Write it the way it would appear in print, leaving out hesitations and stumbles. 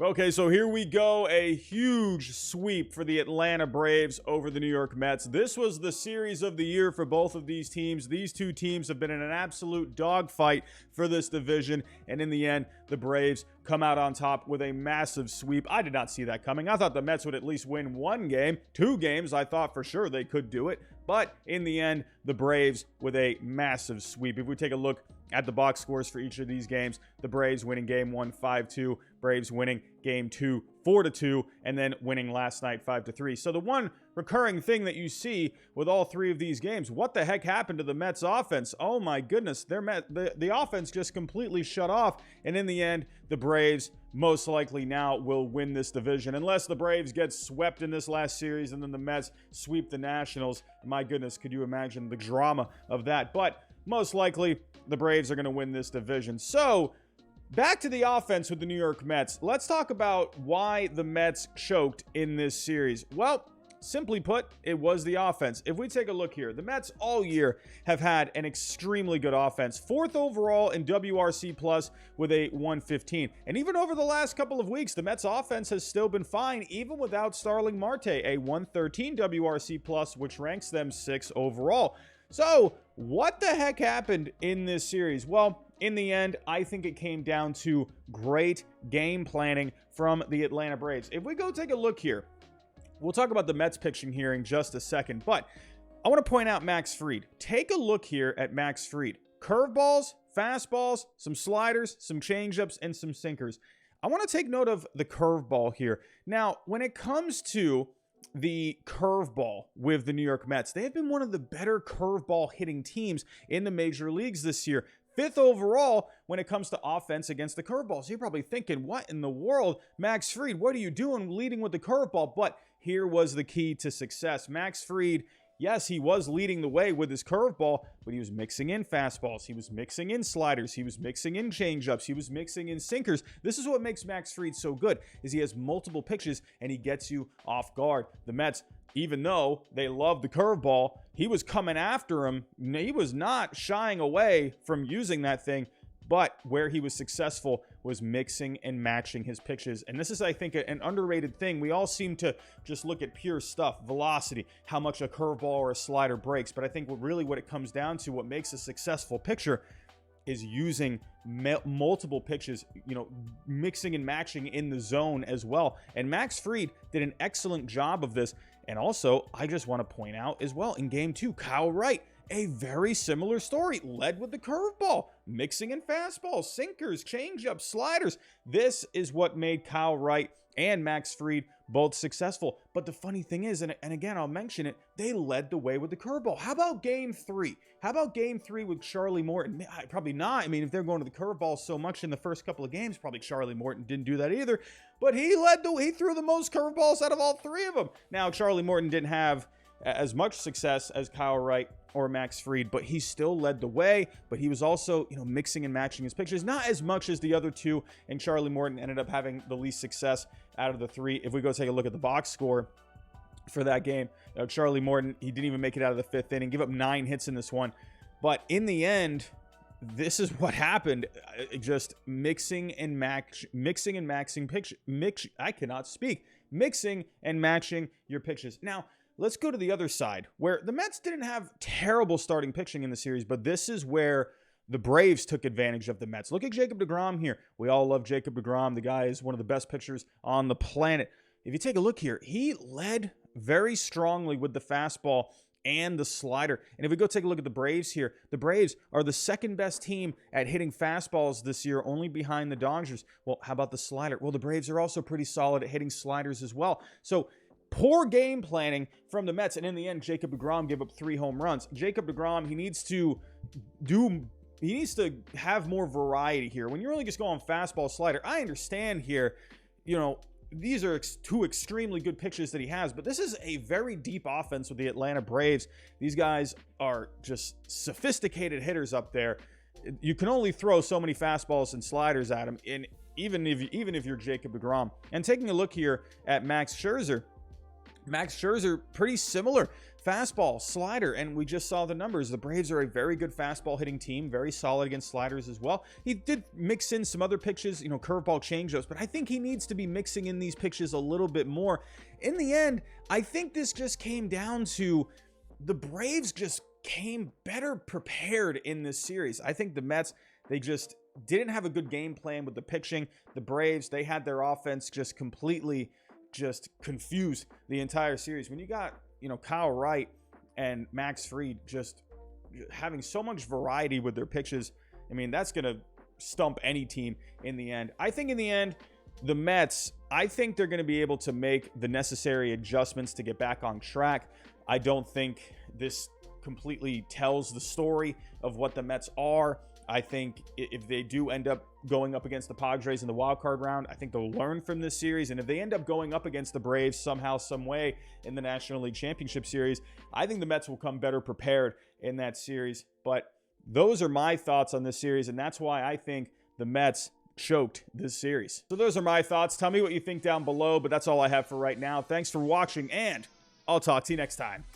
Okay, so here we go. A huge sweep for the Atlanta Braves over the New York Mets. This was the series of the year for both of these teams. These two teams have been in an absolute dogfight for this division, and in the end, the Braves come out on top with a massive sweep. I did not see that coming. I thought the Mets would at least win one game. 2 games, I thought for sure they could do it. But in the end, the Braves with a massive sweep. If we take a look at the box scores for each of these games, the Braves winning game 1 5-2, Braves winning game 2 4-2, and then winning last night 5-3. So the one recurring thing that you see with all 3 of these games, what the heck happened to the Mets offense? Oh my goodness, the offense just completely shut off, and in the end, the Braves most likely now will win this division, unless the Braves get swept in this last series and then the Mets sweep the Nationals. My goodness, could you imagine the drama of that? But most likely, the Braves are going to win this division. So, back to the offense with the New York Mets. Let's talk about why the Mets choked in this series. Well, simply put, it was the offense. If we take a look here, the Mets all year have had an extremely good offense. 4th overall in WRC plus with a 115. And even over the last couple of weeks, the Mets offense has still been fine, even without Starling Marte, a 113 WRC plus, which ranks them 6th overall. So, what the heck happened in this series? Well, in the end, I think it came down to great game planning from the Atlanta Braves. If we go take a look here, we'll talk about the Mets pitching here in just a second, but I want to point out Max Fried. Take a look here at Max Fried. Curveballs, fastballs, some sliders, some changeups, and some sinkers. I want to take note of the curveball here. Now, when it comes to the curveball with the New York Mets, they have been one of the better curveball hitting teams in the major leagues this year. 5th overall when it comes to offense against the curveball. So you're probably thinking, what in the world? Max Fried, what are you doing leading with the curveball? But here was the key to success. Max Fried, yes, he was leading the way with his curveball, but he was mixing in fastballs. He was mixing in sliders. He was mixing in changeups. He was mixing in sinkers. This is what makes Max Fried so good, is he has multiple pitches and he gets you off guard. The Mets, even though they love the curveball, he was coming after him. He was not shying away from using that thing, but where he was successful was mixing and matching his pitches. And this is, I think, an underrated thing. We all seem to just look at pure stuff, velocity, how much a curveball or a slider breaks. But I think what it comes down to, what makes a successful pitcher, is using multiple pitches, mixing and matching in the zone as well. And Max Fried did an excellent job of this. And also, I just want to point out as well, in game 2, Kyle Wright, a very similar story, led with the curveball, mixing in fastballs, sinkers, changeups, sliders. This is what made Kyle Wright and Max Fried both successful. But the funny thing is, and again, I'll mention it, they led the way with the curveball. How about game 3? How about game 3 with Charlie Morton? Probably not. I mean, if they're going to the curveball so much in the first couple of games, probably Charlie Morton didn't do that either. But he threw the most curveballs out of all 3 of them. Now, Charlie Morton didn't have as much success as Kyle Wright or Max Fried, but he still led the way. But he was also, mixing and matching his pitches, not as much as the other 2. And Charlie Morton ended up having the least success out of the 3. If we go take a look at the box score for that game, Charlie Morton, he didn't even make it out of the 5th inning, give up 9 hits in this one. But in the end, this is what happened. Just mixing and matching your pitches. Now, let's go to the other side, where the Mets didn't have terrible starting pitching in the series, but this is where the Braves took advantage of the Mets. Look at Jacob Degrom here. We all love Jacob Degrom. The guy is one of the best pitchers on the planet. If you take a look here, he led very strongly with the fastball and the slider. And if we go take a look at the Braves here, the Braves are the 2nd best team at hitting fastballs this year, only behind the Dodgers. Well, how about the slider? Well, the Braves are also pretty solid at hitting sliders as well. So, poor game planning from the Mets, and in the end, Jacob Degrom gave up 3 home runs. Jacob Degrom, he needs to have more variety here. When you're only just going fastball, slider, I understand here, these are 2 extremely good pitches that he has, but this is a very deep offense with the Atlanta Braves. These guys are just sophisticated hitters up there. You can only throw so many fastballs and sliders at him, and even if you're Jacob Degrom. And taking a look here at Max Scherzer, Max Scherzer, pretty similar fastball, slider, and we just saw the numbers. The Braves are a very good fastball hitting team, very solid against sliders as well. He did mix in some other pitches, curveball, changeups, but I think he needs to be mixing in these pitches a little bit more. In the end, I think this just came down to the Braves just came better prepared in this series. I think the Mets, they just didn't have a good game plan with the pitching. The Braves, they had their offense just completely just confused the entire series. When you got, Kyle Wright and Max Fried just having so much variety with their pitches, I mean, that's going to stump any team in the end. I think in the end, the Mets, I think they're going to be able to make the necessary adjustments to get back on track. I don't think this completely tells the story of what the Mets are. I think if they do end up going up against the Padres in the wild card round, I think they'll learn from this series. And if they end up going up against the Braves somehow, some way in the National League Championship Series, I think the Mets will come better prepared in that series. But those are my thoughts on this series, and that's why I think the Mets choked this series. So those are my thoughts. Tell me what you think down below, but that's all I have for right now. Thanks for watching, and I'll talk to you next time.